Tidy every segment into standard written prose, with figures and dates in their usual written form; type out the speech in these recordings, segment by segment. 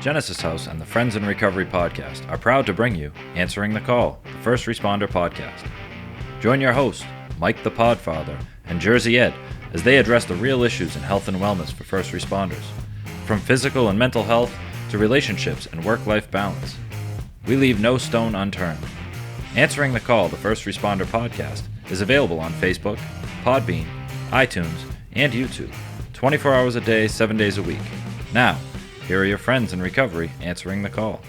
Genesis House and the Friends in Recovery podcast are proud to bring you Answering the Call, the First Responder podcast. Join your host, Mike the Podfather, and Jersey Ed as they address the real issues in health and wellness for first responders, from physical and mental health to relationships and work-life balance. We leave no stone unturned. Answering the Call, the First Responder podcast is available on Facebook, Podbean, iTunes, and YouTube, 24 hours a day, 7 days a week. Now, here are your friends in recovery answering the call.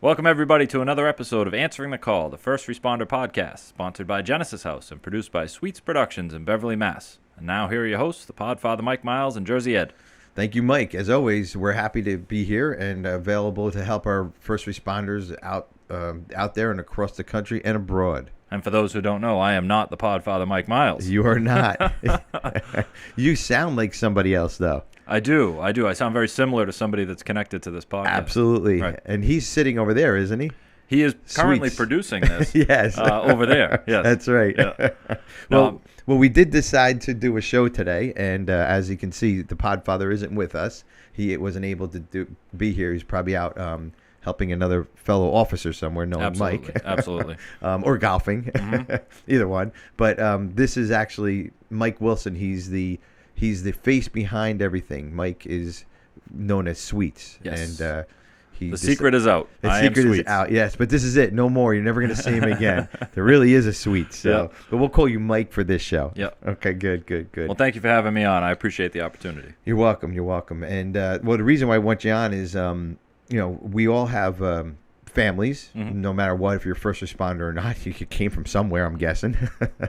Welcome, everybody, to another episode of Answering the Call, the First Responder podcast, sponsored by Genesis House and produced by Sweets Productions in Beverly, Mass. And now, here are your hosts, the Podfather Mike Miles and Jersey Ed. Thank you, Mike. As always, we're happy to be here and available to help our first responders out there and across the country and abroad. And for those who don't know, I am not the Podfather Mike Miles. You are not. You sound like somebody else, though. I do. I sound very similar to somebody that's connected to this podcast. Absolutely. Right. And he's sitting over there, isn't he? He is currently producing this. Yes. Over there. Yes. That's right. Yeah. Well, we did decide to do a show today, and as you can see, the Podfather isn't with us. He wasn't able to be here. He's probably out helping another fellow officer somewhere, knowing Mike. Absolutely. Or golfing, either one. But this is actually Mike Wilson. He's the face behind everything. Mike is known as Sweets. Yes. And the secret is out. The secret is out, yes. But this is it. No more. You're never going to see him again. There really is a Sweets. So, But we'll call you Mike for this show. Yeah. Okay, good. Well, thank you for having me on. I appreciate the opportunity. You're welcome. And, well, the reason why I want you on is, we all have families, no matter what, if you're a first responder or not. You came from somewhere, I'm guessing.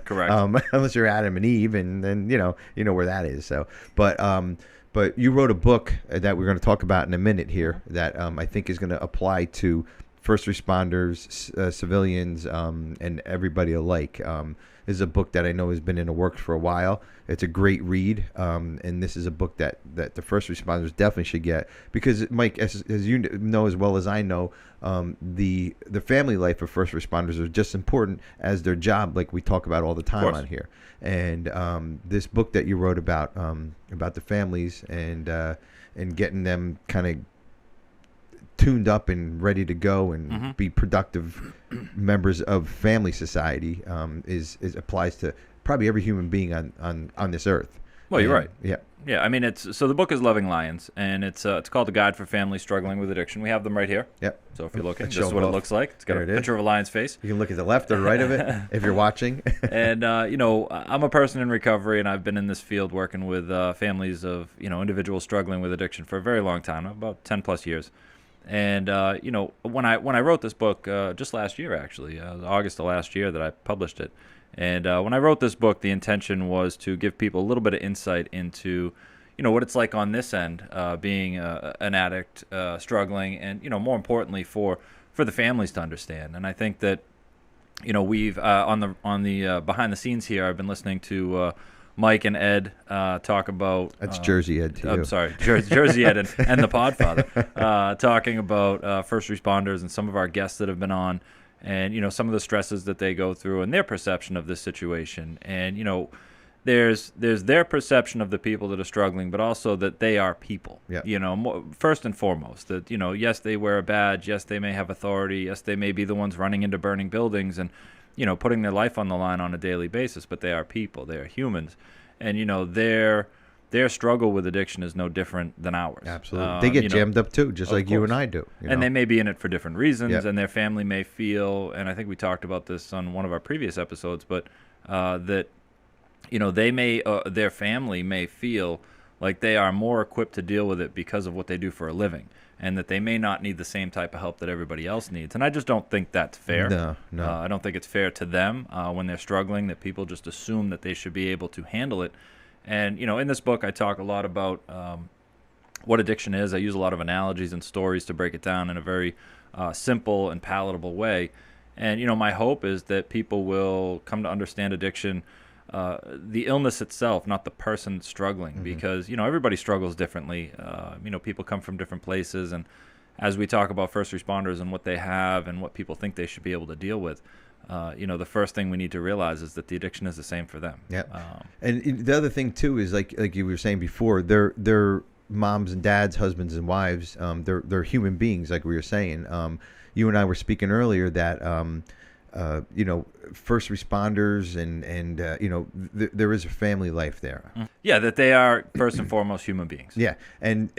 Correct. Unless you're Adam and Eve, and then, you know where that is. So, But you wrote a book that we're going to talk about in a minute here that I think is going to apply to first responders, civilians, and everybody alike. This is a book that I know has been in the works for a while. It's a great read, and this is a book that the first responders definitely should get because, Mike, as you know as well as I know, the family life of first responders are just important as their job, like we talk about all the time on here. And this book that you wrote about the families and getting them kind of tuned up and ready to go and be productive members of family society is applies to probably every human being on this earth. Well, you're right. Yeah. I mean, so the book is Loving Lions, and it's called A Guide for Families Struggling with Addiction. We have them right here. Yep. So if you're looking, this is what it looks like. It's got a picture of a lion's face. You can look at the left or right of it if you're watching. And I'm a person in recovery, and I've been in this field working with families of individuals struggling with addiction for a very long time, about 10 plus years. And when I wrote this book just last year, actually, August of last year that I published it. And when I wrote this book, the intention was to give people a little bit of insight into, what it's like on this end, being an addict, struggling, and more importantly for the families to understand. And I think that, we've on the behind the scenes here, I've been listening to Mike and Ed talk about. That's Jersey Ed to you. I'm sorry, Jersey Ed and the Podfather talking about first responders and some of our guests that have been on. And, some of the stresses that they go through and their perception of this situation. And, there's their perception of the people that are struggling, but also that they are people, first and foremost. That, yes, they wear a badge. Yes, they may have authority. Yes, they may be the ones running into burning buildings and, putting their life on the line on a daily basis. But they are people. They are humans. And, their struggle with addiction is no different than ours. Absolutely. They get jammed up too, just like you and I do. And they may be in it for different reasons, and their family may feel, and I think we talked about this on one of our previous episodes, but that, their family may feel like they are more equipped to deal with it because of what they do for a living, and that they may not need the same type of help that everybody else needs. And I just don't think that's fair. No. I don't think it's fair to them when they're struggling, that people just assume that they should be able to handle it. And, in this book, I talk a lot about what addiction is. I use a lot of analogies and stories to break it down in a very simple and palatable way. And, my hope is that people will come to understand addiction, the illness itself, not the person struggling, because, everybody struggles differently. People come from different places. And as we talk about first responders and what they have and what people think they should be able to deal with, the first thing we need to realize is that the addiction is the same for them. Yeah. And the other thing too is like you were saying before, they're moms and dads, husbands and wives, they're human beings, like we were saying. You and I were speaking earlier that first responders and there is a family life there. Yeah, that they are first and foremost human beings. Yeah, and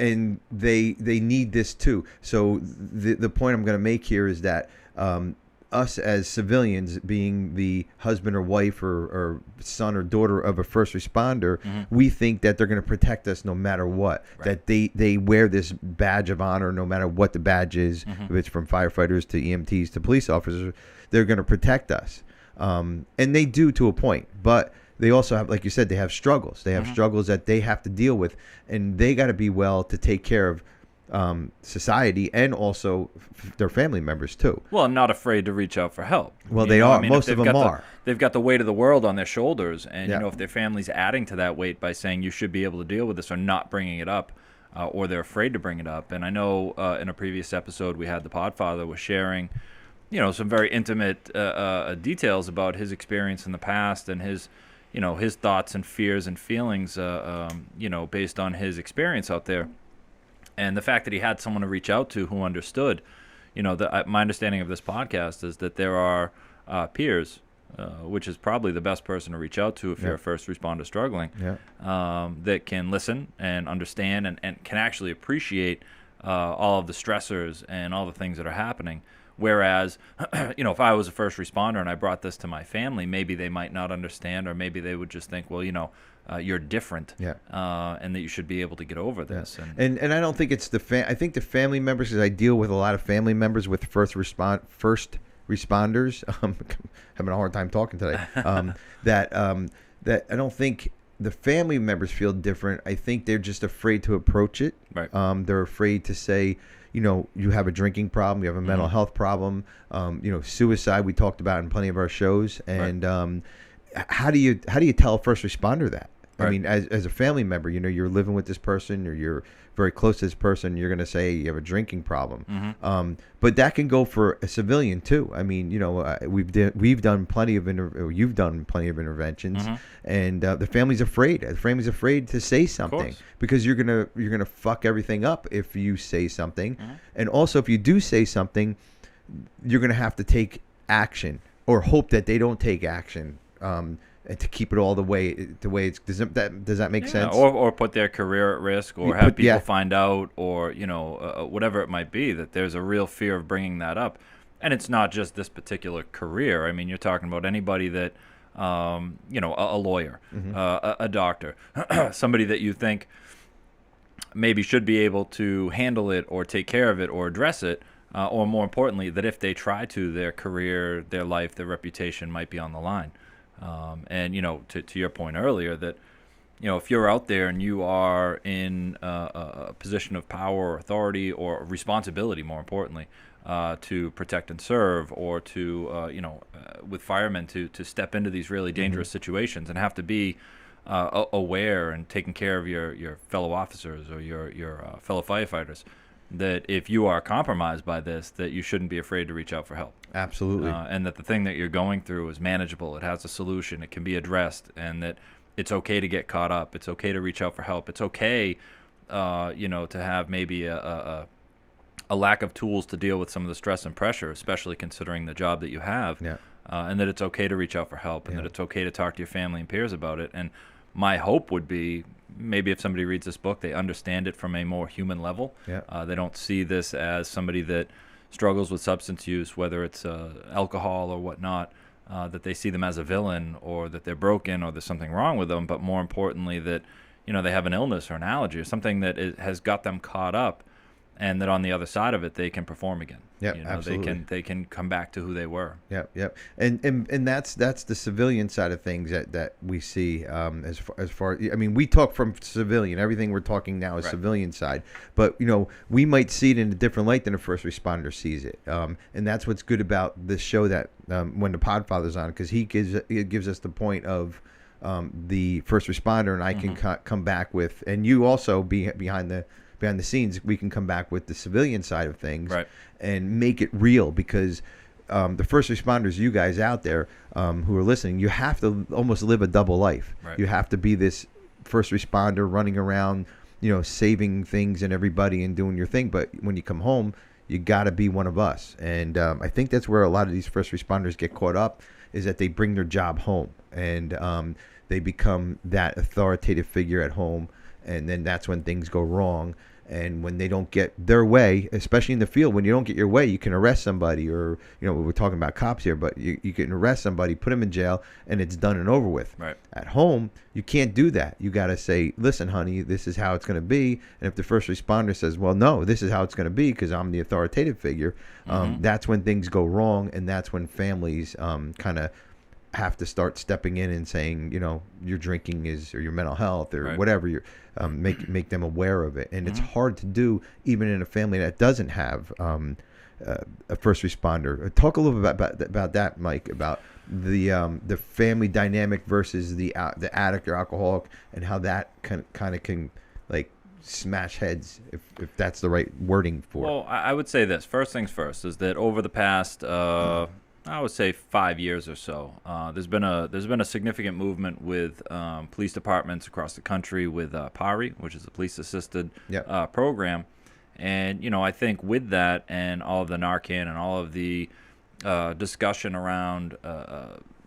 they need this too. So the point I'm going to make here is that us as civilians, being the husband or wife or son or daughter of a first responder, we think that they're going to protect us no matter what. Right. That they wear this badge of honor no matter what the badge is. If it's from firefighters to EMTs to police officers, they're going to protect us. And they do to a point, but they also have, like you said, they have struggles. They have struggles that they have to deal with, and they got to be well to take care of society and also their family members too. Well, I'm not afraid to reach out for help. Well, they are. Most of them are. They've got the weight of the world on their shoulders, and if their family's adding to that weight by saying you should be able to deal with this or not bringing it up, or they're afraid to bring it up. And I know in a previous episode we had the Podfather was sharing, some very intimate details about his experience in the past and his thoughts and fears and feelings, based on his experience out there. And the fact that he had someone to reach out to who understood, my understanding of this podcast is that there are peers, which is probably the best person to reach out to if you're a first responder struggling, that can listen and understand and can actually appreciate all of the stressors and all the things that are happening. Whereas, if I was a first responder and I brought this to my family, maybe they might not understand, or maybe they would just think, well, you're different, and that you should be able to get over this. And I don't think it's I think the family members, because I deal with a lot of family members with first responders. Having a hard time talking today. That I don't think the family members feel different. I think they're just afraid to approach it. Right. They're afraid to say, you have a drinking problem, you have a mental health problem, suicide we talked about in plenty of our shows. And how do you tell a first responder that? Right. I mean, as a family member, you're living with this person or you're very close to this person, you're going to say you have a drinking problem. But that can go for a civilian too. I mean, we've done plenty of you've done plenty of interventions, and the family's afraid. The family's afraid to say something because you're gonna fuck everything up if you say something, and also if you do say something, you're gonna have to take action or hope that they don't take action. And to keep it all the way it's does that make sense? Or put their career at risk, or have people find out, or whatever it might be, that there's a real fear of bringing that up. And it's not just this particular career. I mean, you're talking about anybody that a lawyer, a doctor, somebody that you think maybe should be able to handle it or take care of it or address it, or more importantly, that if they try to, their career, their life, their reputation might be on the line. And to your point earlier, that if you're out there and you are in a position of power or authority or responsibility, more importantly, to protect and serve, or to with firemen to step into these really dangerous situations and have to be aware and taking care of your fellow officers or your fellow firefighters, that if you are compromised by this, that you shouldn't be afraid to reach out for help. Absolutely. And that the thing that you're going through is manageable. It has a solution. It can be addressed, and that it's okay to get caught up. It's okay to reach out for help. It's okay, to have maybe a lack of tools to deal with some of the stress and pressure, especially considering the job that you have. Yeah. And that it's okay to reach out for help, and that it's okay to talk to your family and peers about it. And my hope would be, maybe if somebody reads this book, they understand it from a more human level. Yeah. They don't see this as somebody that struggles with substance use, whether it's alcohol or whatnot, that they see them as a villain, or that they're broken, or there's something wrong with them. But more importantly, that they have an illness or an allergy or something that has got them caught up, and that on the other side of it, they can perform again. Yeah, absolutely. They can come back to who they were. Yep. And that's the civilian side of things that we see as far. I mean, we talk from civilian. Everything we're talking now is civilian side, but we might see it in a different light than a first responder sees it. And that's what's good about this show, that when the Podfather's on, because he gives us the point of the first responder, and I can come back with, and you also be behind the scenes, we can come back with the civilian side of things, and make it real, because the first responders, you guys out there who are listening, you have to almost live a double life. You have to be this first responder running around, saving things and everybody and doing your thing. But when you come home, you got to be one of us. And I think that's where a lot of these first responders get caught up, is that they bring their job home, and they become that authoritative figure at home. And then that's when things go wrong. And when they don't get their way, especially in the field, when you don't get your way, you can arrest somebody, or, we're talking about cops here, but you can arrest somebody, put them in jail, and it's done and over with. Right. At home, you can't do that. You got to say, listen, honey, this is how it's going to be. And if the first responder says, well, no, this is how it's going to be because I'm the authoritative figure, that's when things go wrong. And that's when families kind of have to start stepping in and saying, your drinking or your mental health or whatever, you're make them aware of it. And it's hard to do even in a family that doesn't have a first responder. Talk a little bit about that, Mike, about the family dynamic versus the addict or alcoholic, and how that kind of can like smash heads, if that's the right wording for it. Well, I would say this. First things first is that over the past I would say 5 years or so, there's been a significant movement with police departments across the country with PARI, which is a police-assisted program. And, I think with that and all of the Narcan and all of the discussion around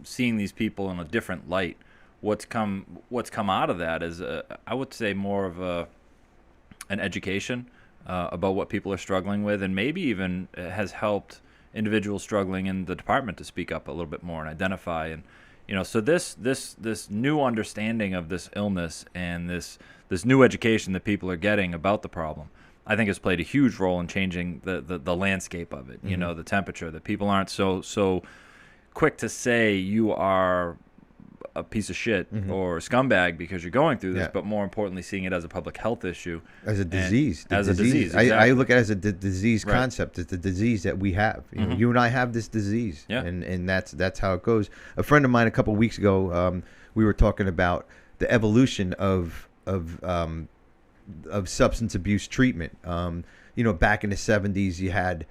seeing these people in a different light, what's come out of that is, I would say, more of an education about what people are struggling with, and maybe even has helped individuals struggling in the department to speak up a little bit more and identify. And so this new understanding of this illness and this new education that people are getting about the problem, I think has played a huge role in changing the landscape of it. The temperature, that people aren't so quick to say you are a piece of shit or a scumbag because you're going through this, but more importantly, seeing it as a public health issue, as a disease. A disease. Exactly. I look at it as a disease concept. It's the disease that we have. You and I have this disease, and that's how it goes. A friend of mine a couple of weeks ago, we were talking about the evolution of substance abuse treatment. Back in the 70s, you had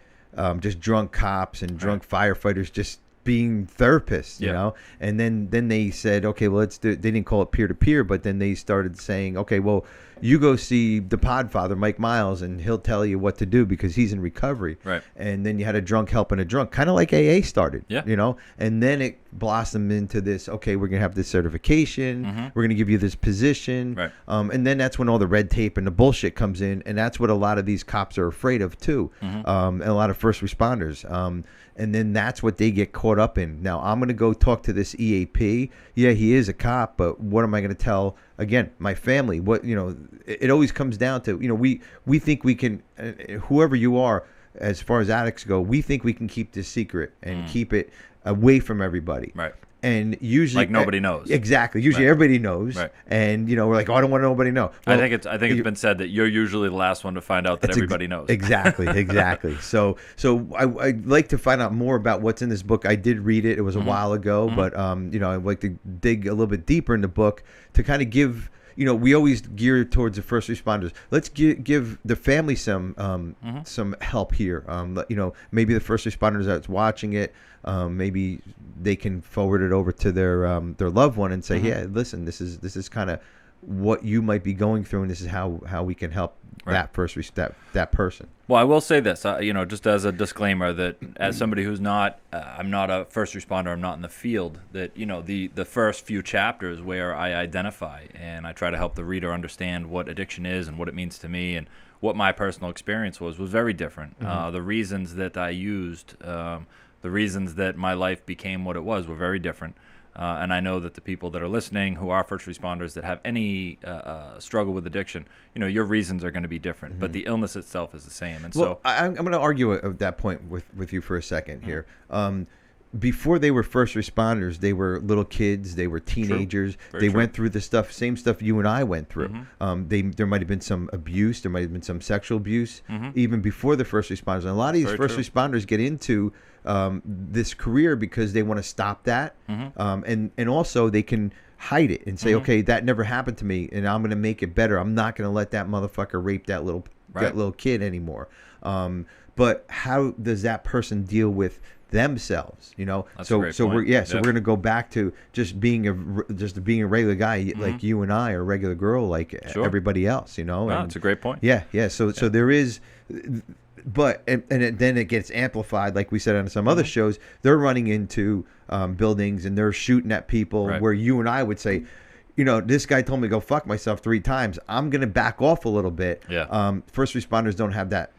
just drunk cops and drunk firefighters just being therapists, and then they said, okay, well, they didn't call it peer-to-peer, but then they started saying, okay, well, you go see the Podfather, Mike Miles, and he'll tell you what to do because he's in recovery. Right. And then you had a drunk helping a drunk, kind of like AA started, Yeah. and then it blossomed into this, okay, we're going to have this certification, we're going to give you this position, Right. And then that's when all the red tape and the bullshit comes in, and that's what a lot of these cops are afraid of too, and a lot of first responders. And then that's what they get caught up in. Now, I'm going to go talk to this EAP. Yeah, he is a cop, but what am I going to tell, again, my family? What, it always comes down to, we think we can, whoever you are, as far as addicts go, we think we can keep this secret and keep it away from everybody. Right. And usually, like nobody knows. Exactly. Usually, everybody knows. Right. And we're like, oh, I don't want nobody to know. Well, I think it's been said that you're usually the last one to find out that everybody knows. Exactly. So I'd like to find out more about what's in this book. I did read it. It was a while ago, but I'd like to dig a little bit deeper in the book to kind of give. We always gear towards the first responders. Let's give the family some help here. Maybe the first responders that's watching it, maybe they can forward it over to their loved one and say, yeah, listen, this is kind of what you might be going through, and this is how we can help that that person. Well, I will say this, just as a disclaimer, that as somebody who's not, I'm not a first responder, I'm not in the field, that, the first few chapters where I identify and I try to help the reader understand what addiction is and what it means to me and what my personal experience was very different. The reasons that I used, the reasons that my life became what it was were very different. And I know that the people that are listening who are first responders that have any struggle with addiction, your reasons are going to be different, but the illness itself is the same. And so I'm going to argue at that point with you for a second here. Before they were first responders, they were little kids, they were teenagers. They went through the same stuff you and I went through. There might have been some abuse, there might have been some sexual abuse, even before the first responders. And a lot of these first responders get into this career because they want to stop that, and also they can hide it and say, okay, that never happened to me, and I'm going to make it better. I'm not going to let that motherfucker rape that little kid anymore. but how does that person deal with themselves? That's a great point. We're gonna go back to just being a regular guy like you and I, or a regular girl like everybody else. That's a great point. Yeah. So there is. But then it gets amplified, like we said on some other shows. They're running into buildings and they're shooting at people. Where you and I would say, this guy told me to go fuck myself 3 times. I'm gonna back off a little bit. Yeah. First responders don't have that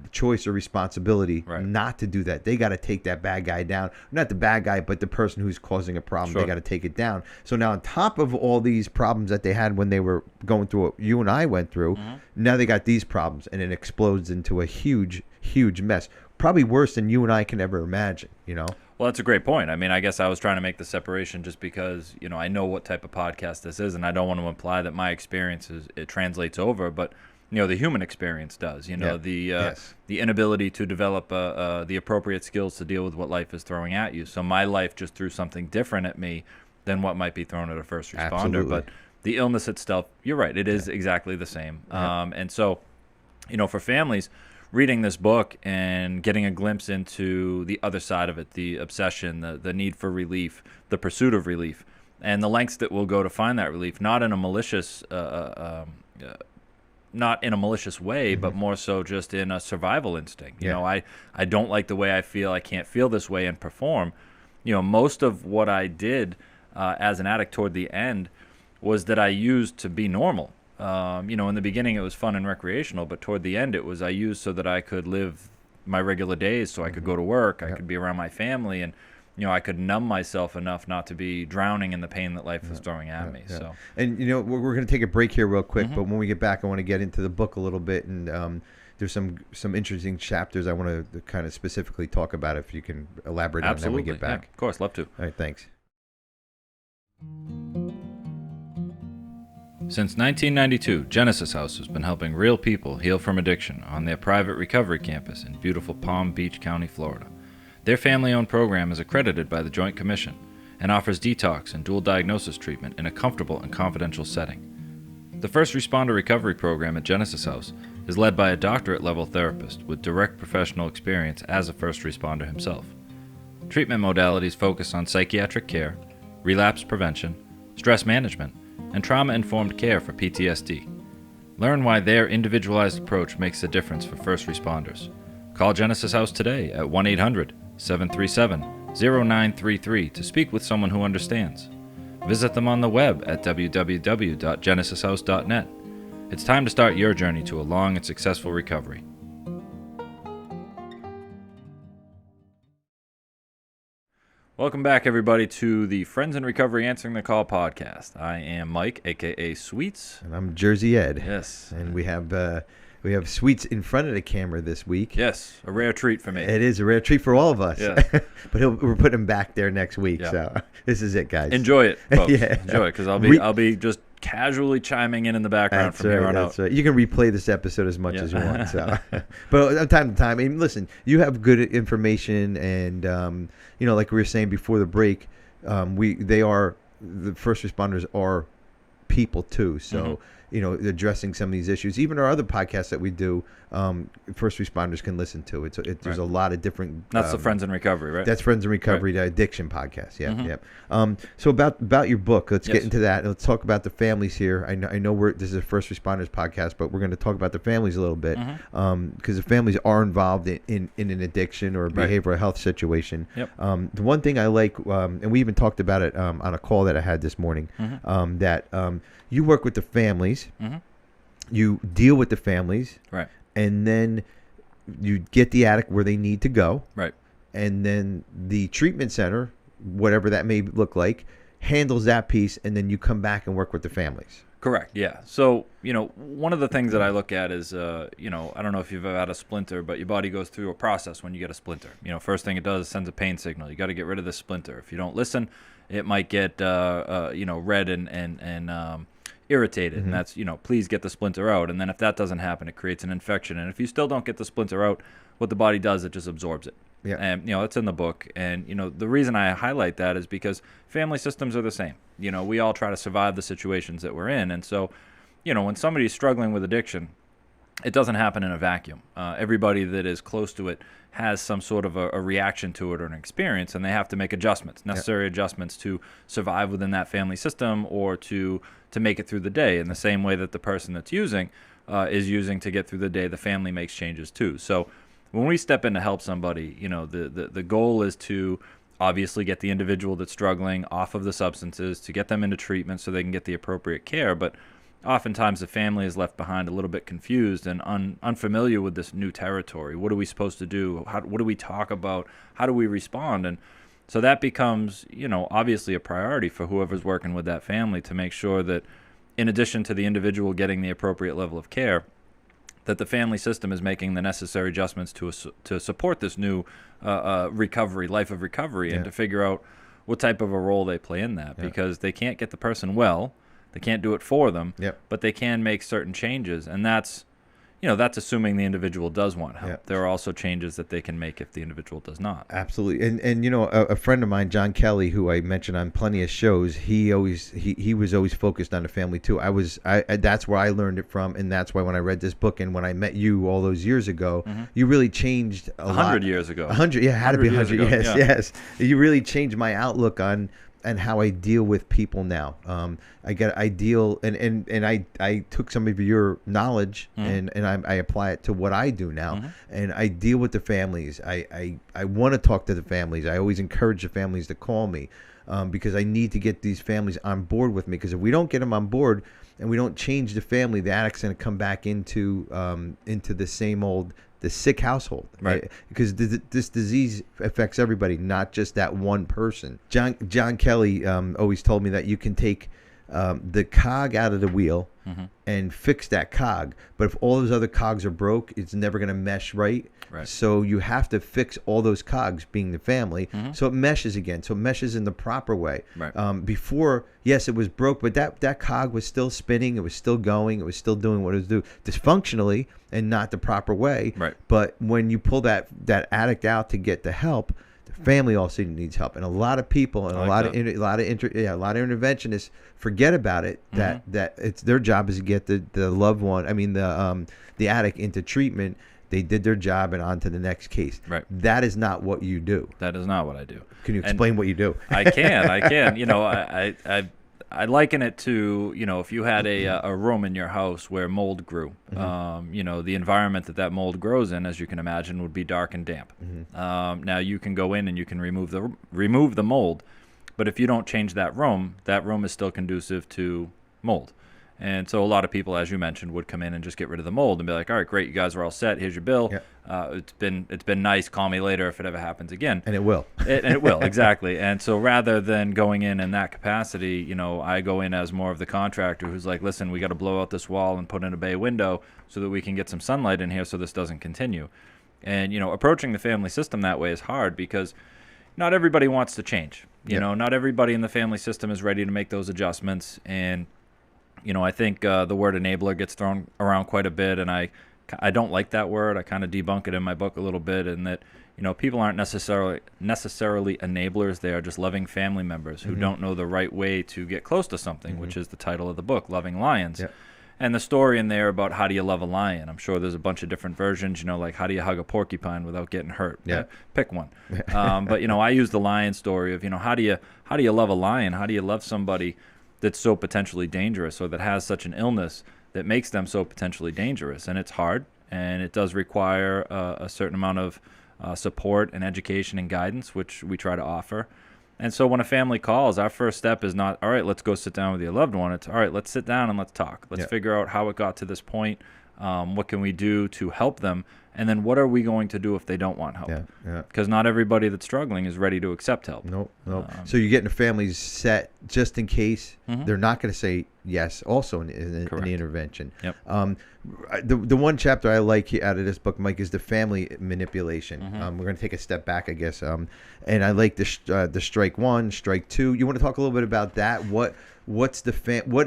choice or responsibility not to do that. They got to take that bad guy down. Not the bad guy, but the person who's causing a problem. They got to take it down. So now, on top of all these problems that they had when they were going through what you and I went through, now they got these problems, and it explodes into a huge mess. Probably worse than you and I can ever imagine. Well, that's a great point. I mean, I guess I was trying to make the separation just because, I know what type of podcast this is, and I don't want to imply that my experience it translates over, but the human experience does. The inability to develop the appropriate skills to deal with what life is throwing at you. So my life just threw something different at me than what might be thrown at a first responder. Absolutely. But the illness itself, you're right, it is exactly the same. And so, for families, reading this book and getting a glimpse into the other side of it, the obsession, the need for relief, the pursuit of relief, and the lengths that we'll go to find that relief, not in a malicious way, but more so just in a survival instinct. I don't like the way I feel. I can't feel this way and perform. Most of what I did as an addict toward the end was that I used to be normal. In the beginning it was fun and recreational, but toward the end I used so that I could live my regular days, so I could go to work, I could be around my family, and I could numb myself enough not to be drowning in the pain that life was throwing at me. So, and we're going to take a break here real quick, but when we get back, I want to get into the book a little bit, and there's some interesting chapters I want to kind of specifically talk about. If you can elaborate on that when we get back. Yeah, of course, love to. All right, thanks. Since 1992, Genesis House has been helping real people heal from addiction on their private recovery campus in beautiful Palm Beach County, Florida. Their family-owned program is accredited by the Joint Commission and offers detox and dual diagnosis treatment in a comfortable and confidential setting. The First Responder Recovery Program at Genesis House is led by a doctorate-level therapist with direct professional experience as a first responder himself. Treatment modalities focus on psychiatric care, relapse prevention, stress management, and trauma-informed care for PTSD. Learn why their individualized approach makes a difference for first responders. Call Genesis House today at 1-800-737-0933 to speak with someone who understands. Visit them on the web at www.genesishouse.net. It's time to start your journey to a long and successful recovery. Welcome back, everybody, to the Friends in Recovery Answering the Call podcast. I am Mike, a.k.a. Sweets. And I'm Jersey Ed. Yes. And we have Sweets in front of the camera this week. Yes, a rare treat for me. It is a rare treat for all of us. Yeah. But we're putting him back there next week. Yeah. So this is it, guys. Enjoy it, folks. Yeah. Enjoy it, because I'll be just casually chiming in the background from here on out. That's right. You can replay this episode as much as you want. So, but time to time, I mean, listen, you have good information, and like we were saying before the break, the first responders are people too. So addressing some of these issues, even our other podcasts that we do, first responders can listen to. There's a lot of different. That's the Friends in Recovery, right? That's Friends in Recovery, the addiction podcast. Yeah, yeah. So about your book, let's get into that. Let's talk about the families here. I know this is a first responders podcast, but we're going to talk about the families a little bit, because the families are involved in an addiction or a behavioral health situation. Yep. The one thing I like, and we even talked about it on a call that I had this morning, that you work with the families, you deal with the families, right, and then you get the addict where they need to go, right, and then the treatment center, whatever that may look like, handles that piece, and then you come back and work with the families. Correct. Yeah. So, one of the things that I look at is, I don't know if you've ever had a splinter, but your body goes through a process when you get a splinter. First thing it does is sends a pain signal. You got to get rid of this splinter. If you don't listen, it might get, red and irritated, and that's, please get the splinter out. And then if that doesn't happen, it creates an infection. And if you still don't get the splinter out, what the body does, it just absorbs it. Yeah. And, it's in the book. And, the reason I highlight that is because family systems are the same. We all try to survive the situations that we're in. And so, when somebody's struggling with addiction, it doesn't happen in a vacuum. Everybody that is close to it has some sort of a reaction to it or an experience, and they have to make adjustments, necessary adjustments to survive within that family system or to make it through the day. In the same way that the person that's using is using to get through the day, the family makes changes too. So when we step in to help somebody, the goal is to obviously get the individual that's struggling off of the substances, to get them into treatment so they can get the appropriate care. But oftentimes the family is left behind a little bit confused and unfamiliar with this new territory. What are we supposed to do? What do we talk about? How do we respond? And so that becomes, obviously a priority for whoever's working with that family to make sure that in addition to the individual getting the appropriate level of care, that the family system is making the necessary adjustments to support this new life of recovery, and to figure out what type of a role they play in that, because they can't get the person well. They can't do it for them, but they can make certain changes, and that's assuming the individual does want help. Yep. There are also changes that they can make if the individual does not. Absolutely, and a friend of mine, John Kelly, who I mentioned on plenty of shows, he was always focused on the family too. That's where I learned it from, and that's why when I read this book and when I met you all those years ago, you really changed a lot. 100 years ago. 100, yeah, it had to be 100. Yes. You really changed my outlook on and how I deal with people now. I deal and I took some of your knowledge and I apply it to what I do now, and I deal with the families. I want to talk to the families. I always encourage the families to call me because I need to get these families on board with me, because if we don't get them on board and we don't change the family, the addict's going to come back into the same old, the sick household, right? Because this disease affects everybody, not just that one person. John Kelly always told me that you can take the cog out of the wheel and fix that cog, but if all those other cogs are broke, it's never going to mesh right. So you have to fix all those cogs, being the family, so it meshes again. So it meshes in the proper way. Before, yes, it was broke, but that cog was still spinning. It was still going. It was still doing what it was doing, dysfunctionally and not the proper way. But when you pull that addict out to get the help, the family also needs help. And a lot of people and a lot of interventionists forget about it. That it's their job is to get the loved one, the addict, into treatment. They did their job and on to the next case. That is not what you do. That is not what I do. Can you explain what you do? I can. I liken it to, if you had a room in your house where mold grew, the environment that mold grows in, as you can imagine, would be dark and damp. Now you can go in and you can remove the mold, but if you don't change that room is still conducive to mold. And so a lot of people, as you mentioned, would come in and just get rid of the mold and be like, all right, great, you guys are all set. Here's your bill. It's been nice. Call me later if it ever happens again. And it will. It will, exactly. And so rather than going in that capacity, I go in as more of the contractor who's like, listen, we got to blow out this wall and put in a bay window so that we can get some sunlight in here so this doesn't continue. And, approaching the family system that way is hard because not everybody wants to change. Not everybody in the family system is ready to make those adjustments. And I think the word enabler gets thrown around quite a bit, and I don't like that word. I kind of debunk it in my book a little bit, in that people aren't necessarily enablers. They are just loving family members who don't know the right way to get close to something, which is the title of the book, Loving Lions. And the story in there about how do you love a lion. I'm sure there's a bunch of different versions, like how do you hug a porcupine without getting hurt? Pick one. But I use the lion story of how do you love a lion? How do you love somebody that's so potentially dangerous, or that has such an illness that makes them so potentially dangerous? And it's hard, and it does require a certain amount of support and education and guidance, which we try to offer. And so when a family calls, our first step is not, all right, let's go sit down with your loved one. It's, all right, let's sit down and let's talk. Let's figure out how it got to this point. What can we do to help them? And then what are we going to do if they don't want help? Because not everybody that's struggling is ready to accept help. Nope. So you're getting the families set just in case they're not going to say yes also in the intervention. The one chapter I like out of this book, Mike, is the family manipulation. We're going to take a step back, I guess. And I like the strike one, strike two. You want to talk a little bit about that? What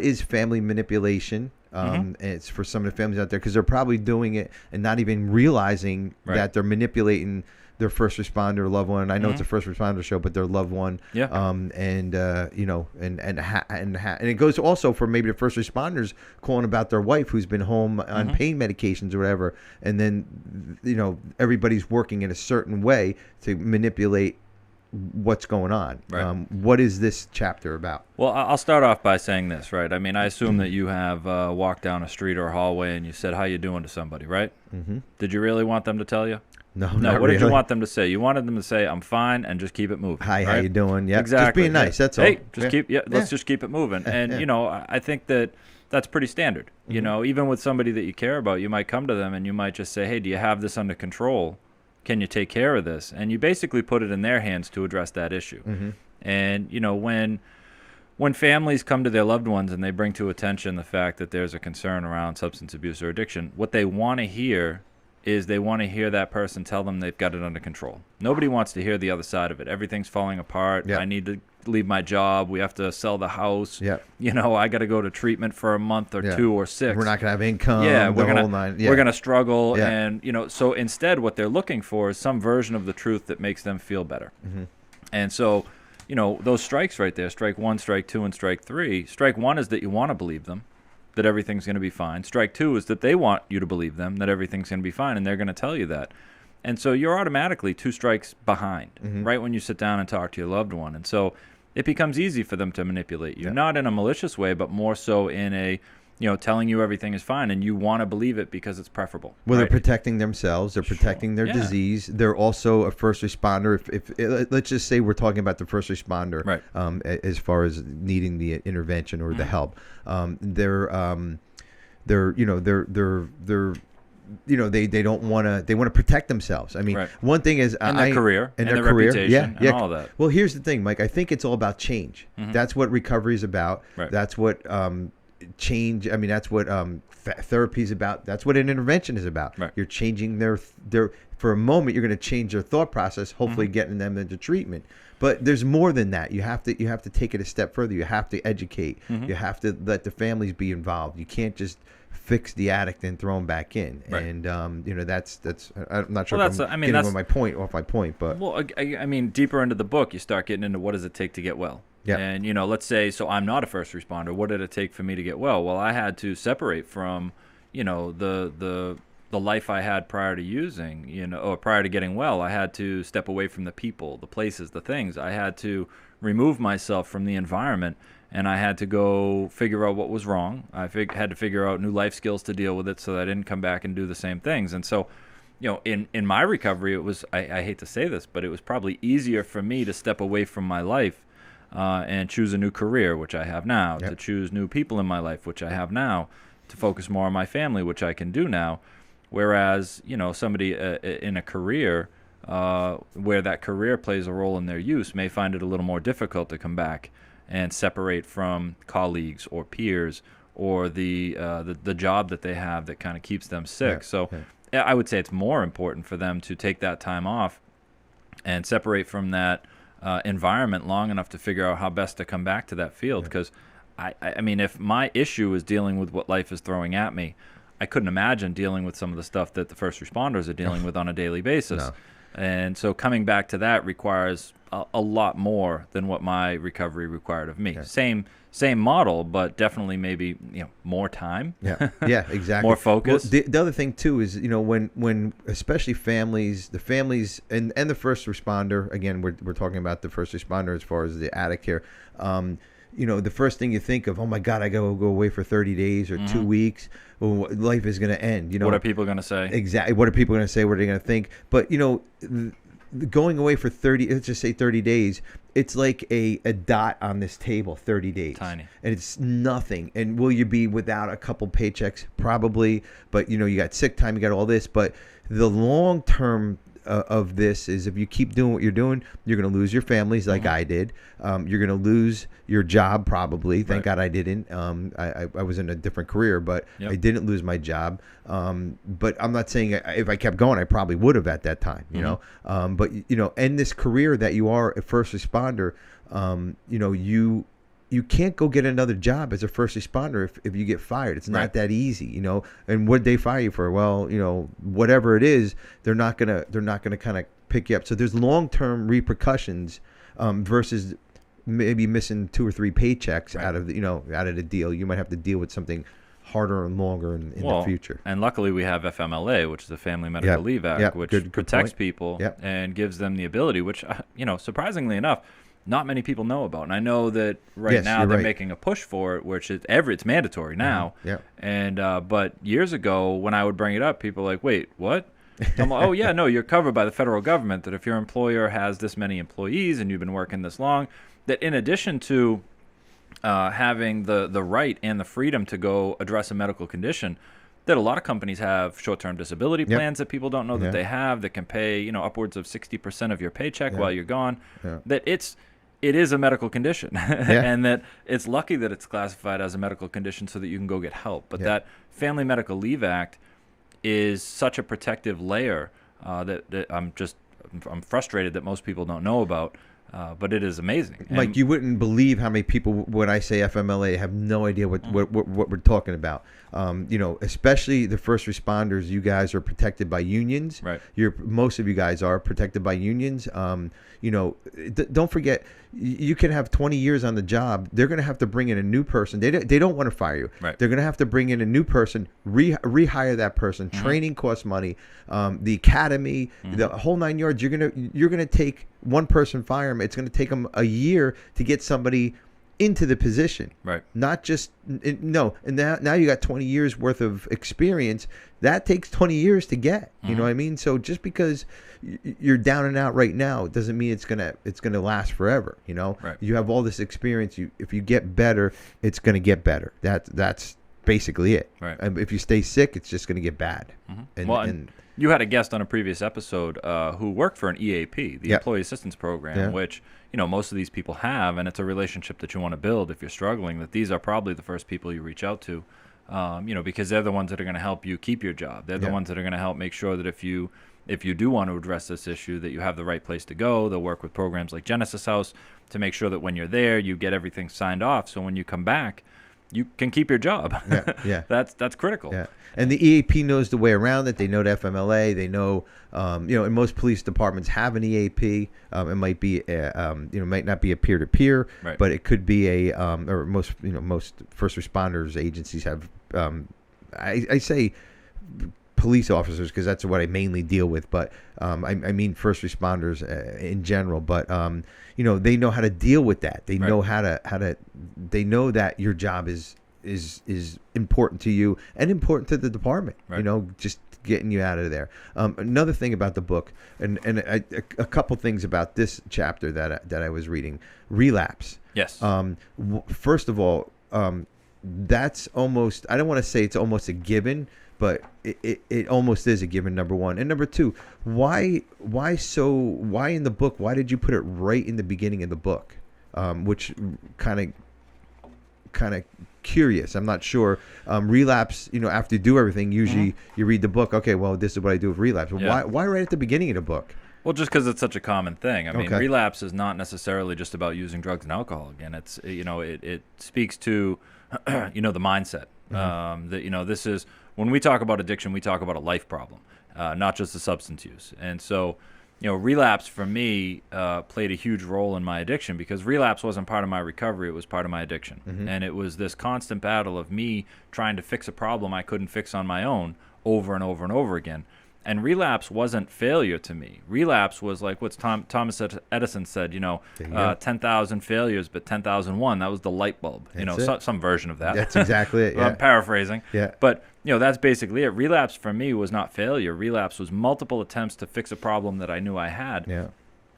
is family manipulation? And it's for some of the families out there, because they're probably doing it and not even realizing that they're manipulating their first responder loved one. I know it's a first responder show, but their loved one. Yeah. And it goes also for maybe the first responders calling about their wife who's been home on pain medications or whatever, and then everybody's working in a certain way to manipulate what's going on. Right. What is this chapter about? Well, I'll start off by saying this, right? I mean, I assume that you have walked down a street or a hallway and you said, "How you doing?" to somebody, right? Mm-hmm. Did you really want them to tell you? No, What not really. did you want them to say? You wanted them to say, "I'm fine," and just keep it moving. Hi, right? how you doing? Yeah, exactly. Just being nice. That's all. Hey, let's just keep it moving. And I think that's pretty standard. Even with somebody that you care about, you might come to them and you might just say, "Hey, do you have this under control? Can you take care of this?" And you basically put it in their hands to address that issue. Mm-hmm. And when families come to their loved ones and they bring to attention the fact that there's a concern around substance abuse or addiction, what they want to hear is they want to hear that person tell them they've got it under control. Nobody wants to hear the other side of it. Everything's falling apart. Yep. I need to leave my job. We have to sell the house. Yep. I got to go to treatment for a month or 2 or 6. We're not going to have income. Yeah, we're going to struggle. Yeah. And, so instead what they're looking for is some version of the truth that makes them feel better. Mm-hmm. And so, those strikes right there, strike 1, strike 2, and strike 3. Strike 1 is that you want to believe them, that everything's going to be fine. Strike 2 is that they want you to believe them, that everything's going to be fine, and they're going to tell you that. And so you're automatically 2 strikes behind, right when you sit down and talk to your loved one. And so it becomes easy for them to manipulate you, not in a malicious way, but more so in a, telling you everything is fine, and you want to believe it because it's preferable. Well, right? They're protecting themselves. They're protecting their disease. They're also a first responder. If let's just say we're talking about the first responder, right. As far as needing the intervention or the help, they don't want to. They want to protect themselves. I mean, right. One thing is and their career, and their career, reputation, and all of that. Well, here's the thing, Mike. I think it's all about change. Mm-hmm. That's what recovery is about. Right. That's what change. I mean, that's what therapy is about. That's what an intervention is about. Right. You're changing their for a moment. You're going to change their thought process. Hopefully, getting them into treatment. But there's more than that. You have to take it a step further. You have to educate. You have to let the families be involved. You can't just fix the addict and throw them back in. Right. And that's I'm not sure. Well, if I'm getting off my point. But well, I mean, deeper into the book, you start getting into what does it take to get well. Yeah. And let's say, so I'm not a first responder. What did it take for me to get well? Well, I had to separate from, the life I had prior to using, or prior to getting well. I had to step away from the people, the places, the things. I had to remove myself from the environment, and I had to go figure out what was wrong. I had to figure out new life skills to deal with it so that I didn't come back and do the same things. And so, in my recovery, it was, I hate to say this, but it was probably easier for me to step away from my life and choose a new career, which I have now, to choose new people in my life, which I have now, to focus more on my family, which I can do now. Whereas, somebody in a career where that career plays a role in their use may find it a little more difficult to come back and separate from colleagues or peers or the job that they have that kind of keeps them sick. I would say it's more important for them to take that time off and separate from that environment long enough to figure out how best to come back to that field. Because, I mean, if my issue is dealing with what life is throwing at me, I couldn't imagine dealing with some of the stuff that the first responders are dealing with on a daily basis. No. And so coming back to that requires a lot more than what my recovery required of me. Okay. Same model, but definitely maybe more time. Yeah, exactly. More focus. Well, the other thing too is when especially the families and the first responder. Again, we're talking about the first responder as far as the addict here. The first thing you think of, oh my God, I gotta go away for 30 days or 2 weeks. Well, life is going to end. What are people going to say? Exactly. What are people going to say? What are they going to think? But going away for 30, let's just say 30 days, it's like a dot on this table. 30 days, tiny, and it's nothing. And will you be without a couple paychecks? Probably. But you got sick time, you got all this. But the long term of this is if you keep doing what you're doing, you're going to lose your families like I did. You're going to lose your job probably. Thank God I didn't. I was in a different career, but I didn't lose my job. But I'm not saying if I kept going, I probably would have at that time, But, in this career that you are a first responder, you can't go get another job as a first responder if you get fired. It's not that easy, And what'd they fire you for? Well, whatever it is, they're not gonna kind of pick you up. So there's long-term repercussions versus maybe missing 2 or 3 paychecks out of the deal. You might have to deal with something harder and longer in the future. And luckily we have FMLA, which is the Family Medical Leave Act, which protects people and gives them the ability, which, surprisingly enough, not many people know about. And I know that now they're making a push for it, which is it's mandatory now. And but years ago, when I would bring it up, people were like, wait, what? I'm like, oh, yeah, no, you're covered by the federal government, that if your employer has this many employees and you've been working this long, that in addition to having the right and the freedom to go address a medical condition, that a lot of companies have short-term disability plans that people don't know that they have, that can pay upwards of 60% of your paycheck while you're gone. That it is a medical condition, and that it's lucky that it's classified as a medical condition so that you can go get help. But that Family Medical Leave Act is such a protective layer that I'm frustrated that most people don't know about. But it is amazing. Mike, you wouldn't believe how many people, when I say FMLA, have no idea what we're talking about. Especially the first responders. You guys are protected by unions. Right. Most of you guys are protected by unions. Don't forget, you can have 20 years on the job. They're going to have to bring in a new person. They don't want to fire you. Right. They're going to have to bring in a new person, rehire that person. Training costs money. The academy, the whole 9 yards. You're gonna take one person, fire them. It's going to take them a year to get somebody into the position. Right. Not just no. And now you got 20 years worth of experience. That takes 20 years to get. You know what I mean? So just because you're down and out right now doesn't mean it's gonna last forever. Right. You have all this experience. If you get better, it's gonna get better. That's basically it. Right. And if you stay sick, it's just gonna get bad. And you had a guest on a previous episode who worked for an EAP, the Employee Assistance Program, which most of these people have, and it's a relationship that you want to build if you're struggling. That these are probably the first people you reach out to, because they're the ones that are going to help you keep your job. They're the ones that are going to help make sure that if you do want to address this issue, that you have the right place to go. They'll work with programs like Genesis House to make sure that when you're there, you get everything signed off. So when you come back, you can keep your job. That's critical. Yeah. And the EAP knows the way around it. They know the FMLA. They know, and most police departments have an EAP. It might be, might not be a peer-to-peer, but it could be or most first responders agencies have. I say police officers because that's what I mainly deal with, but I mean first responders in general. But they know how to deal with that. They know how to. They know that your job is important to you and important to the department. Just getting you out of there. Another thing about the book, and a couple things about this chapter that I was reading, relapse. Yes. First of all, that's almost, I don't want to say it's almost a given, but it almost is a given, number one. And number two, why in the book, why did you put it right in the beginning of the book? Which kind of curious. I'm not sure. Relapse, after you do everything, usually you read the book, okay, well, this is what I do with relapse. Why right at the beginning of the book? Well, just because it's such a common thing. I mean, relapse is not necessarily just about using drugs and alcohol again. It's, it speaks to, the mindset. That, this is, when we talk about addiction, we talk about a life problem, not just the substance use. And so, relapse for me played a huge role in my addiction because relapse wasn't part of my recovery. It was part of my addiction. And it was this constant battle of me trying to fix a problem I couldn't fix on my own over and over and over again. And relapse wasn't failure to me. Relapse was like what Thomas Edison said, 10,000 failures, but 10,001. That was the light bulb, some version of that. That's exactly it. Yeah. I'm paraphrasing. Yeah. But, that's basically it. Relapse for me was not failure. Relapse was multiple attempts to fix a problem that I knew I had. Yeah.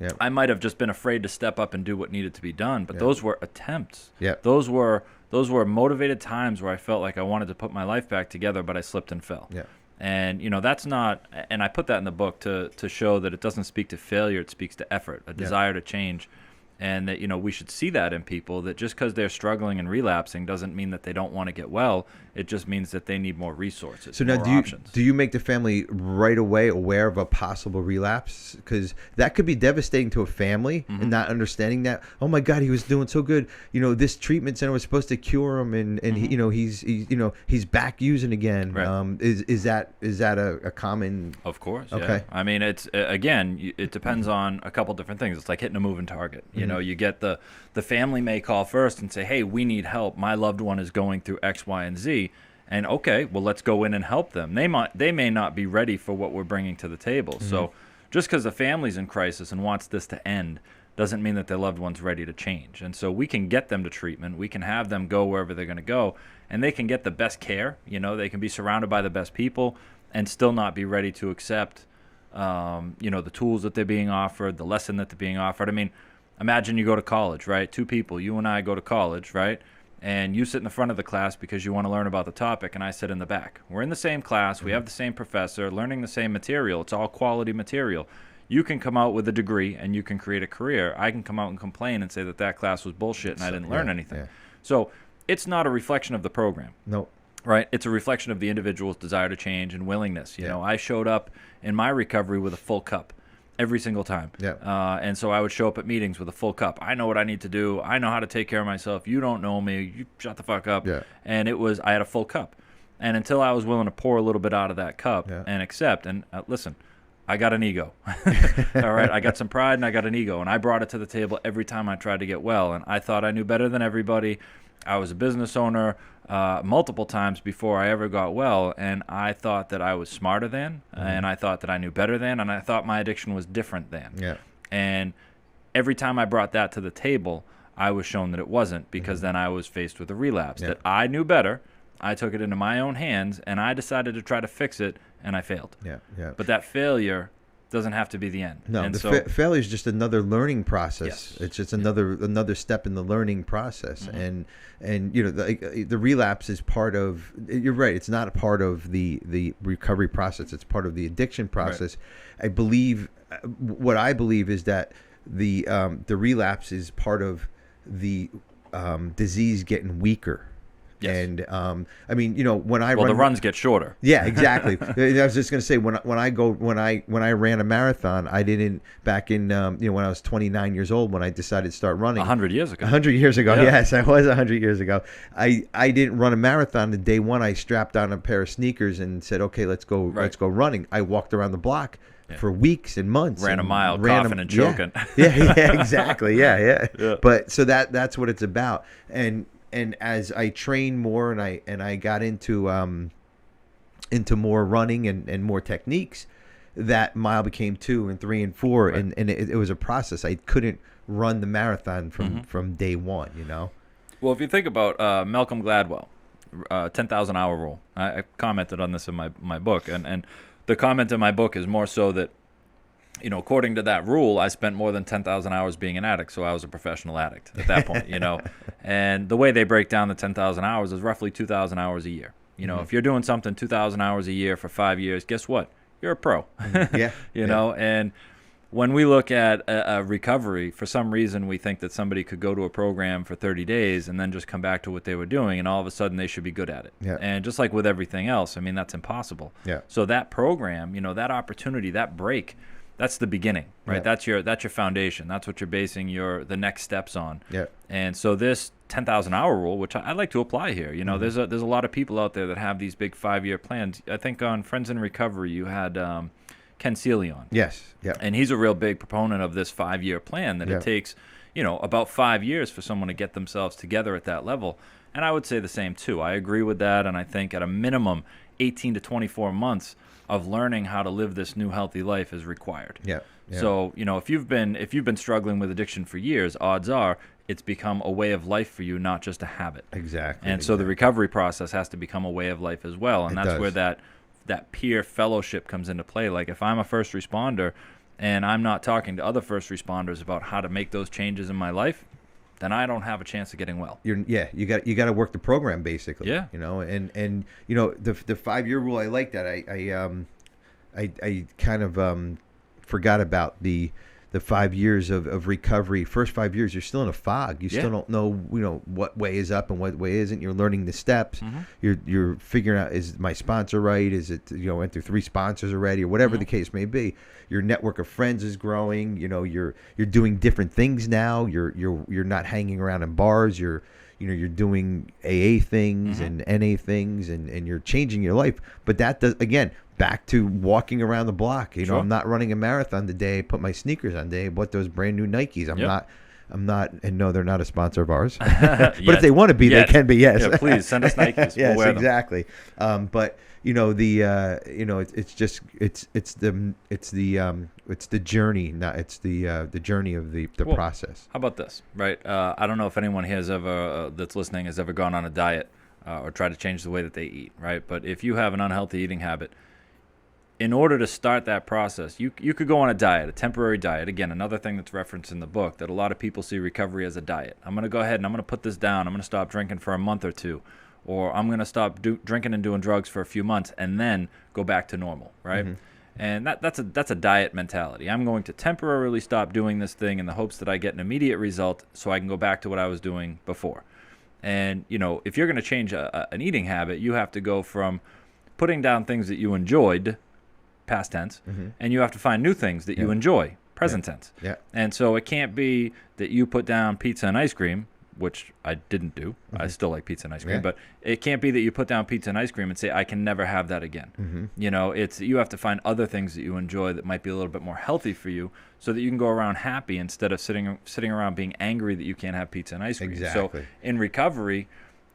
Yeah. I might have just been afraid to step up and do what needed to be done, but those were attempts. Yeah. Those were motivated times where I felt like I wanted to put my life back together, but I slipped and fell. Yeah. And, that's not, and I put that in the book to show that it doesn't speak to failure, it speaks to effort, a desire to change. And that, we should see that in people, that just because they're struggling and relapsing doesn't mean that they don't want to get well. It just means that they need more resources, So now, more do you options. do you make the family right away aware of a possible relapse? Because that could be devastating to a family, and not understanding that. Oh my God, he was doing so good. This treatment center was supposed to cure him, and he's back using again. Right. Is that a common? Of course. Okay. Yeah. I mean, it's again, it depends on a couple different things. It's like hitting a moving target. You get the family may call first and say, hey, we need help. My loved one is going through X, Y, and Z. And okay, well, let's go in and help them. They may not be ready for what we're bringing to the table. So just because the family's in crisis and wants this to end doesn't mean that their loved one's ready to change. And so we can get them to treatment. We can have them go wherever they're going to go, and they can get the best care. They can be surrounded by the best people and still not be ready to accept, the tools that they're being offered, the lesson that they're being offered. I mean, imagine you go to college, right? Two people, you and I go to college, right? And you sit in the front of the class because you want to learn about the topic, and I sit in the back. We're in the same class. We have the same professor, learning the same material. It's all quality material. You can come out with a degree, and you can create a career. I can come out and complain and say that class was bullshit and I didn't learn anything. Yeah. So it's not a reflection of the program. No. Right? It's a reflection of the individual's desire to change and willingness. I showed up in my recovery with a full cup every single time. Yeah. And so I would show up at meetings with a full cup. I know what I need to do. I know how to take care of myself. You don't know me. You shut the fuck up. Yeah. And I had a full cup. And until I was willing to pour a little bit out of that cup and accept, and listen, I got an ego. All right. I got some pride and I got an ego. And I brought it to the table every time I tried to get well. And I thought I knew better than everybody. I was a business owner multiple times before I ever got well, and I thought that I was smarter than, and I thought that I knew better than, and I thought my addiction was different than. Yeah. And every time I brought that to the table, I was shown that it wasn't, because then I was faced with a relapse, that I knew better. I took it into my own hands, and I decided to try to fix it, and I failed. Yeah, yeah. But that failure doesn't have to be the end. No, and failure is just another learning process. Yes. It's just another step in the learning process. And the relapse is part of. You're right. It's not a part of the recovery process. It's part of the addiction process. Right. What I believe is that the relapse is part of the disease getting weaker. Yes. And I mean, when I run, the runs get shorter. Yeah, exactly. I was just going to say, when I ran a marathon, I didn't back in when I was 29 years old, when I decided to start running 100 years ago. 100 years ago, yes, I was 100 years ago. I didn't run a marathon. The day one, I strapped on a pair of sneakers and said, okay, let's go running. I walked around the block for weeks and months. Ran a mile, coughing and choking. Yeah, exactly. Yeah. But so that's what it's about. And as I trained more and I got into more running and more techniques, that mile became 2 and 3 and 4, right. and it was a process. I couldn't run the marathon from day one, Well, if you think about Malcolm Gladwell, 10,000 hour rule, I commented on this in my book, and the comment in my book is more so that, according to that rule, I spent more than 10,000 hours being an addict, so I was a professional addict at that point, And the way they break down the 10,000 hours is roughly 2,000 hours a year. If you're doing something 2,000 hours a year for 5 years, guess what? You're a pro. Yeah. And when we look at a recovery, for some reason we think that somebody could go to a program for 30 days and then just come back to what they were doing, and all of a sudden they should be good at it. Yeah. And just like with everything else, I mean, that's impossible. Yeah. So that program, that opportunity, that break, that's the beginning, right? Yeah. That's your foundation. That's what you're basing the next steps on. Yeah. And so this 10,000 hour rule, which I like to apply here, there's a lot of people out there that have these big 5-year plans. I think on Friends in Recovery, you had Ken Seeley on. Yes. Yeah. And he's a real big proponent of this 5-year plan, that it takes, about 5 years for someone to get themselves together at that level. And I would say the same too. I agree with that. And I think at a minimum, 18 to 24 months of learning how to live this new healthy life is required. Yeah. So, if you've been struggling with addiction for years, odds are it's become a way of life for you, not just a habit. Exactly. And so the recovery process has to become a way of life as well. And that's where that peer fellowship comes into play. Like, if I'm a first responder and I'm not talking to other first responders about how to make those changes in my life, then I don't have a chance of getting well. You got to work the program, basically. Yeah. And the 5-year rule, I like that. I kind of forgot about the the 5 years of recovery, first 5 years, you're still in a fog. You still don't know, what way is up and what way isn't. You're learning the steps. You're figuring out, is my sponsor right? Is it, went through 3 sponsors already, or whatever the case may be. Your network of friends is growing. You're doing different things now. You're not hanging around in bars. You're doing AA things and NA things, and you're changing your life. But that does, again, back to walking around the block. Sure. I'm not running a marathon today. I put my sneakers on today. I bought those brand new Nikes. I'm not, and no, they're not a sponsor of ours. But if they want to be, they can be. Yes. Yeah, please send us Nikes. Yes, we'll wear exactly. But it's the journey. Not it's the journey of the process. How about this? Right. I don't know if anyone here has ever that's listening has ever gone on a diet or tried to change the way that they eat. Right. But if you have an unhealthy eating habit, in order to start that process, you could go on a diet, a temporary diet. Again, another thing that's referenced in the book, that a lot of people see recovery as a diet. I'm going to go ahead and I'm going to put this down. I'm going to stop drinking for a month or 2, or I'm going to stop drinking and doing drugs for a few months and then go back to normal, right? And that's a diet mentality. I'm going to temporarily stop doing this thing in the hopes that I get an immediate result so I can go back to what I was doing before. And, if you're going to change an eating habit, you have to go from putting down things that you enjoyed, past tense, and you have to find new things that you enjoy, present tense. Yeah. And so it can't be that you put down pizza and ice cream, which I didn't do. I still like pizza and ice cream, but it can't be that you put down pizza and ice cream and say, I can never have that again. It's you have to find other things that you enjoy that might be a little bit more healthy for you, so that you can go around happy instead of sitting around being angry that you can't have pizza and ice cream. Exactly. So in recovery,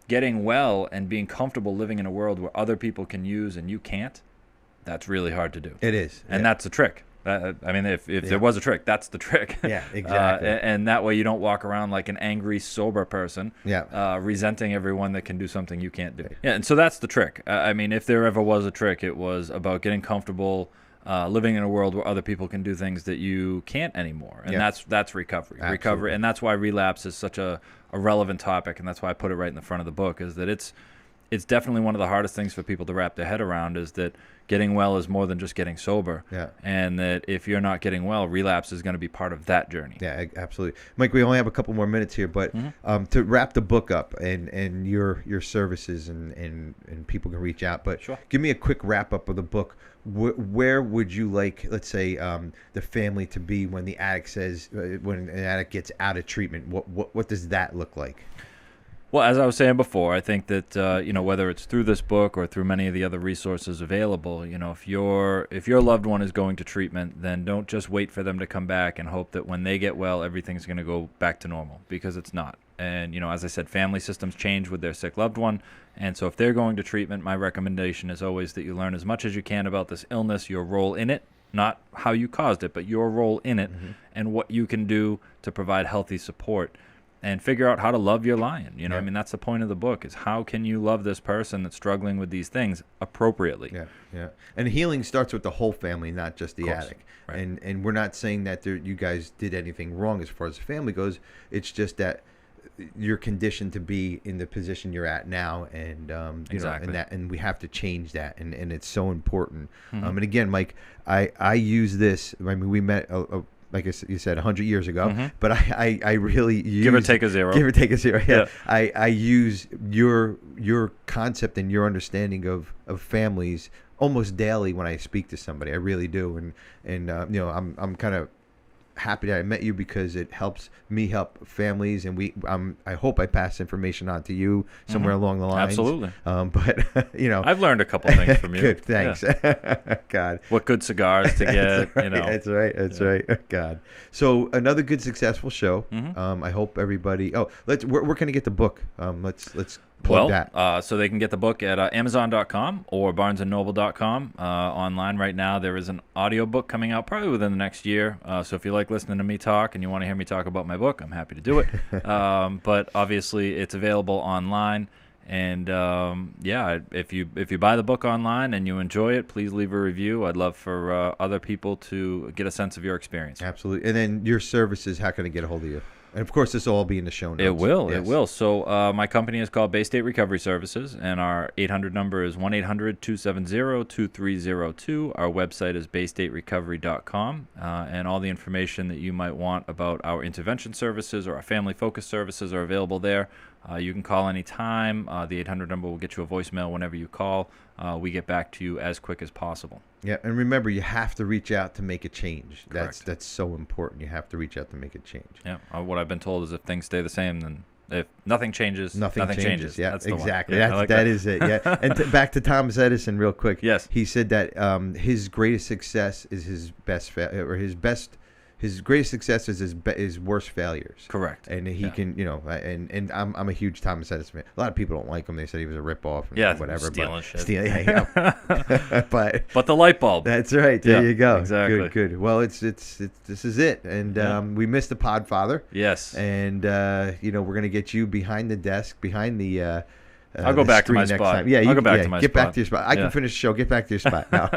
getting well and being comfortable living in a world where other people can use and you can't, that's really hard to do. It is. And that's the trick. If there was a trick, that's the trick. Yeah, exactly. And that way you don't walk around like an angry, sober person, resenting everyone that can do something you can't do. Yeah, and so that's the trick. If there ever was a trick, it was about getting comfortable living in a world where other people can do things that you can't anymore. And that's recovery. Absolutely. Recovery. And that's why relapse is such a relevant topic, and that's why I put it right in the front of the book, is that it's definitely one of the hardest things for people to wrap their head around, is that getting well is more than just getting sober. Yeah. And that if you're not getting well, relapse is going to be part of that journey. Yeah, absolutely. Mike, we only have a couple more minutes here, but to wrap the book up and your services and people can reach out, but give me a quick wrap up of the book. Where would you like, let's say, the family to be when the addict when an addict gets out of treatment? What does that look like? Well, as I was saying before, I think that whether it's through this book or through many of the other resources available, if your loved one is going to treatment, then don't just wait for them to come back and hope that when they get well, everything's going to go back to normal, because it's not. And as I said, family systems change with their sick loved one, and so if they're going to treatment, my recommendation is always that you learn as much as you can about this illness, your role in it, not how you caused it, but your role in it, and what you can do to provide healthy support. And figure out how to love your lion. That's the point of the book, is how can you love this person that's struggling with these things appropriately. Yeah. And healing starts with the whole family, not just the addict. Right. And we're not saying that you guys did anything wrong as far as the family goes. It's just that you're conditioned to be in the position you're at now, and and we have to change that, and it's so important. And again, Mike, I use this. We met like you said, 100 years ago, but I really use... Give or take a zero. Give or take a zero, yeah. I use your concept and your understanding of families almost daily when I speak to somebody. I really do. And I'm kind of happy that I met you, because it helps me help families, and I hope I pass information on to you somewhere along the lines. Absolutely. But I've learned a couple things from you. Good, thanks. Yeah. God, what good cigars to get. That's right. That's right. God. So another good successful show. I hope everybody. Where can I get the book? Let's plug that. So they can get the book at Amazon.com or BarnesandNoble.com. Online right now, there is an audiobook coming out probably within the next year. So if you like listening to me talk and you want to hear me talk about my book, I'm happy to do it. But obviously, it's available online. And if you buy the book online and you enjoy it, please leave a review. I'd love for other people to get a sense of your experience. Absolutely. And then your services, how can I get a hold of you? And of course, this will all be in the show notes. It will. Yes. It will. So my company is called Baystate Recovery Services, and our 800 number is 1-800-270-2302. Our website is baystaterecovery.com, and all the information that you might want about our intervention services or our family-focused services are available there. You can call anytime. The 800 number will get you a voicemail whenever you call. We get back to you as quick as possible. Yeah, and remember, you have to reach out to make a change. Correct. That's so important. You have to reach out to make a change. Yeah. What I've been told is if things stay the same, then if nothing changes, Nothing changes. Yeah, That's the exactly. One. Yeah, That is it. Yeah. And back to Thomas Edison, real quick. Yes. He said that his greatest success is his best his greatest success is his worst failures. Correct. And he can, and I'm a huge Thomas Edison fan. A lot of people don't like him. They said he was a ripoff and whatever. Stealing shit. Yeah. But the light bulb. That's right. There you go. Exactly. Good. Well, it's this is it. And we missed the Podfather. Yes. And we're gonna get you behind the desk, behind the. I'll go back to my spot. Time. Yeah, I'll go back to my spot. Get back to your spot. I can finish the show. Get back to your spot now.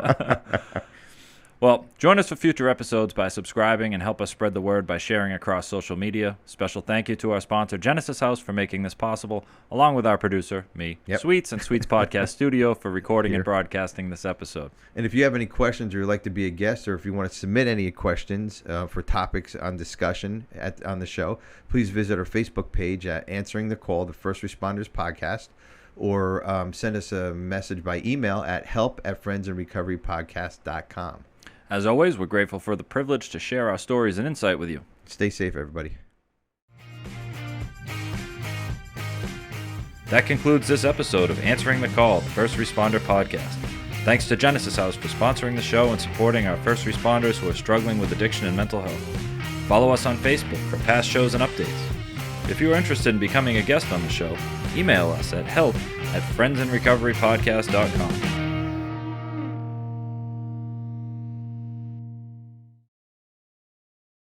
Well, join us for future episodes by subscribing and help us spread the word by sharing across social media. Special thank you to our sponsor, Genesis House, for making this possible, along with our producer, me, Sweets, and Sweets Podcast Studio for recording and broadcasting this episode. And if you have any questions or you'd like to be a guest, or if you want to submit any questions for topics on discussion on the show, please visit our Facebook page at Answering the Call, the First Responders Podcast, or send us a message by email at help@friendsandrecoverypodcast.com. As always, we're grateful for the privilege to share our stories and insight with you. Stay safe, everybody. That concludes this episode of Answering the Call, the First Responder Podcast. Thanks to Genesis House for sponsoring the show and supporting our first responders who are struggling with addiction and mental health. Follow us on Facebook for past shows and updates. If you are interested in becoming a guest on the show, email us at help@friendsandrecoverypodcast.com.